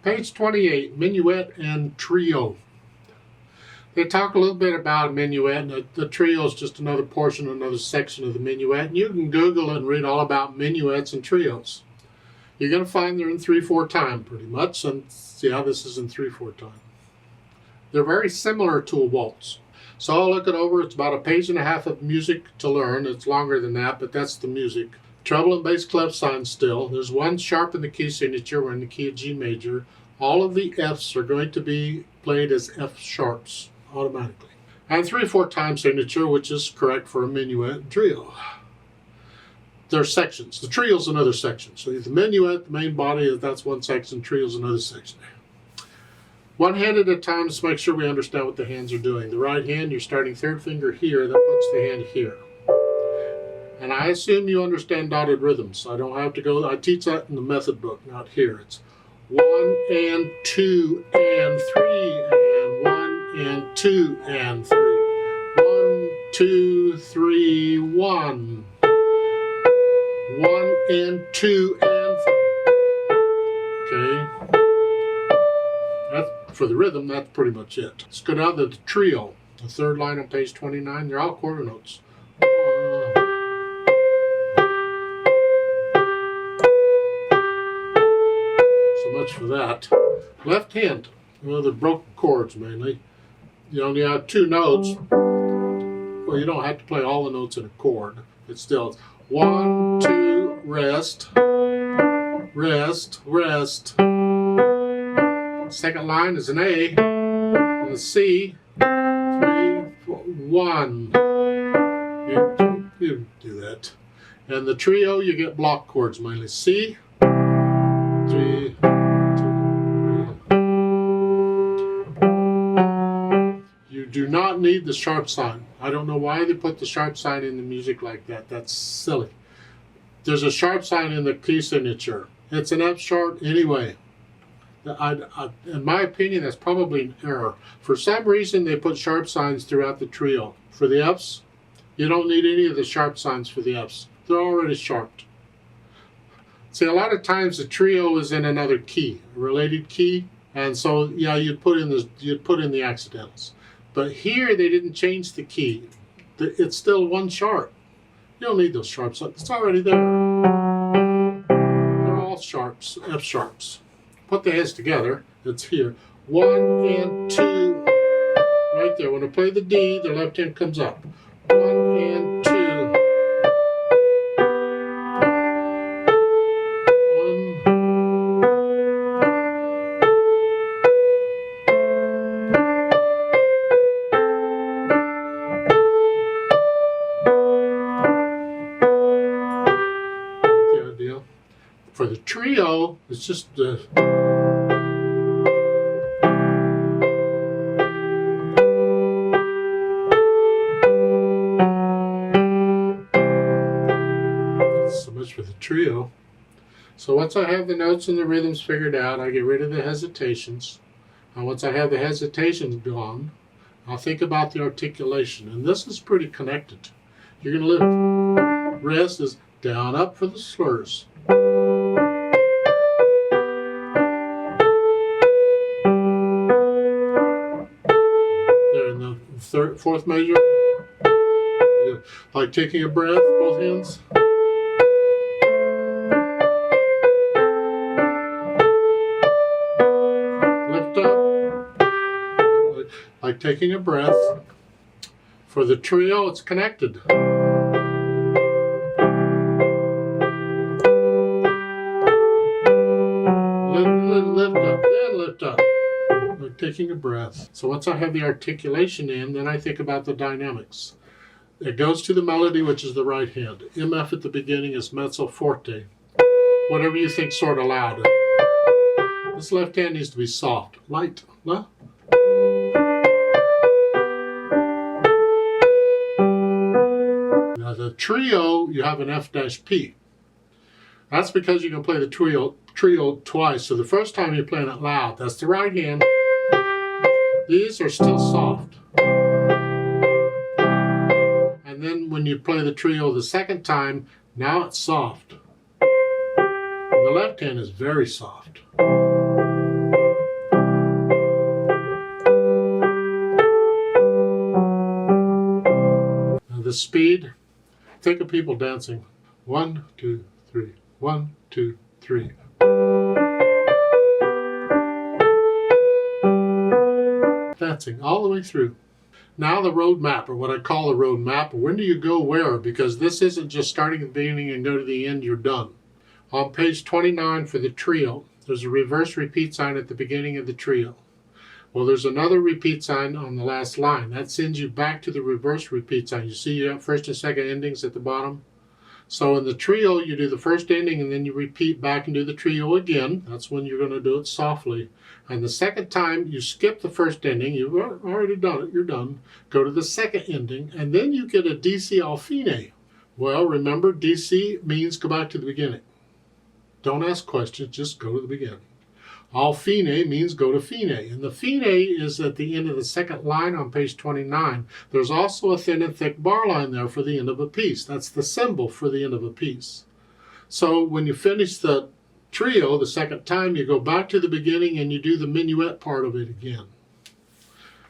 Page 28, Minuet and Trio. They talk a little bit about a minuet, and the trio is just another portion, another section of the minuet. And you can Google and read all about minuets and trios. You're going to find they're in 3/4 time pretty much, and yeah, this is in 3/4 time. They're very similar to a waltz. So I'll look it over. It's about a page and a half of music to learn. It's longer than that, but that's the music. Treble and bass clef signs still. There's one sharp in the key signature. We're in the key of G major. All of the Fs are going to be played as F sharps automatically. And 3/4 time signature, which is correct for a minuet and trio. There are sections. The trio is another section. So the minuet, the main body, that's one section. Trio is another section. One hand at a time, just make sure we understand what the hands are doing. The right hand, you're starting third finger here. That puts the hand here. And I assume you understand dotted rhythms. I don't have to go. I teach that in the method book, not here. It's 1 and 2 and 3 and 1 and 2 and 3. 1, 2, 3, 1. 1 and 2 and 3. Okay. That's, for the rhythm, that's pretty much it. Let's go down to the trio. The third line on page 29. They're all quarter notes. Much for that. Left hand, the broken chords mainly. You only have 2 notes. Well, you don't have to play all the notes in a chord. It's still 1, 2, rest, rest, rest. Second line is an A and a C. 3, 4, 1. You do that. And the trio, you get block chords mainly. C, 3. Do not need the sharp sign. I don't know why they put the sharp sign in the music like that. That's silly. There's a sharp sign in the key signature. It's an F sharp anyway. In my opinion, that's probably an error. For some reason, they put sharp signs throughout the trio. For the Fs, you don't need any of the sharp signs for the Fs. They're already sharped. See, a lot of times the trio is in another key, a related key, and so yeah, you'd put in the accidentals. But here they didn't change the key. It's still 1 sharp. You don't need those sharps. It's already there. They're all sharps, F sharps. Put the heads together. It's here. 1 and 2. Right there. When I play the D, the left hand comes up. 1 and 2. 1. For the trio, it's just so much for the trio. So once I have the notes and the rhythms figured out, I get rid of the hesitations. And once I have the hesitations gone, I'll think about the articulation. And this is pretty connected. You're going to lift. Rest is down, up for the slurs. There in the fourth measure. Like taking a breath, both hands. Lift up. Like taking a breath. For the trio, it's connected. Lift up, then lift up. Like taking a breath. So once I have the articulation in, then I think about the dynamics. It goes to the melody, which is the right hand. MF at the beginning is mezzo forte. Whatever you think sort of loud. This left hand needs to be soft, light. Huh? Now the trio, you have an F-P. That's because you can play the trio twice. So the first time you're playing it loud, that's the right hand. These are still soft. And then when you play the trio the second time, now it's soft. And the left hand is very soft. the speed, think of people dancing. 1, 2, 3. 1, 2, 3. Dancing all the way through. Now the road map, or what I call the road map. When do you go where? Because this isn't just starting at the beginning and go to the end, you're done. On page 29 for the trio, there's a reverse repeat sign at the beginning of the trio. Well, there's another repeat sign on the last line. That sends you back to the reverse repeat sign. You see you have first and second endings at the bottom? So in the trio, you do the first ending and then you repeat back and do the trio again. That's when you're going to do it softly. And the second time, you skip the first ending. You've already done it. You're done. Go to the second ending, and then you get a DC al fine. Well, remember, DC means go back to the beginning. Don't ask questions, just go to the beginning. Al fine means go to fine, and the fine is at the end of the second line on page 29. There's also a thin and thick bar line there for the end of a piece. That's the symbol for the end of a piece. So when you finish the trio the second time, you go back to the beginning and you do the minuet part of it again.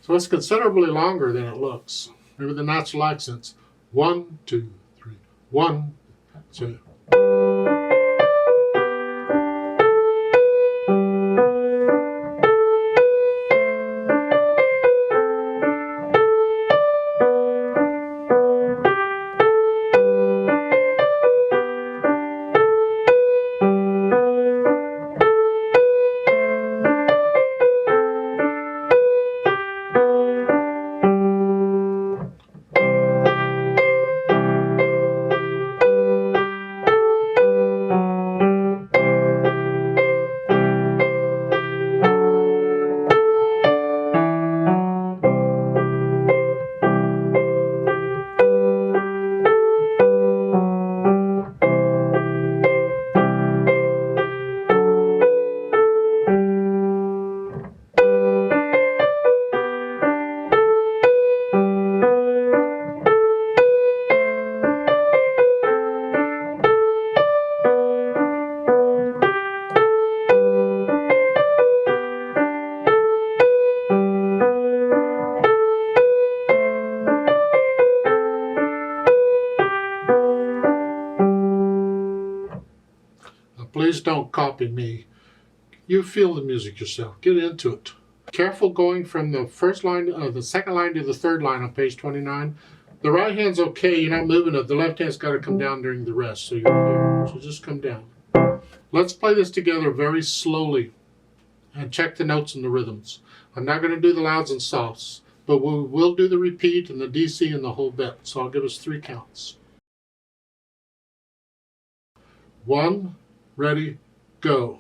So it's considerably longer than it looks. Remember the natural accents. 1, 2, 3. 1, 2. Please don't copy me. You feel the music yourself. Get into it. Careful going from the first line, the second line to the third line on page 29. The right hand's okay. You're not moving it. The left hand's got to come down during the rest. So you're here. So just come down. Let's play this together very slowly and check the notes and the rhythms. I'm not going to do the louds and softs, but we will do the repeat and the DC and the whole bit. So I'll give us 3 counts. 1, ready, go.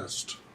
blessed.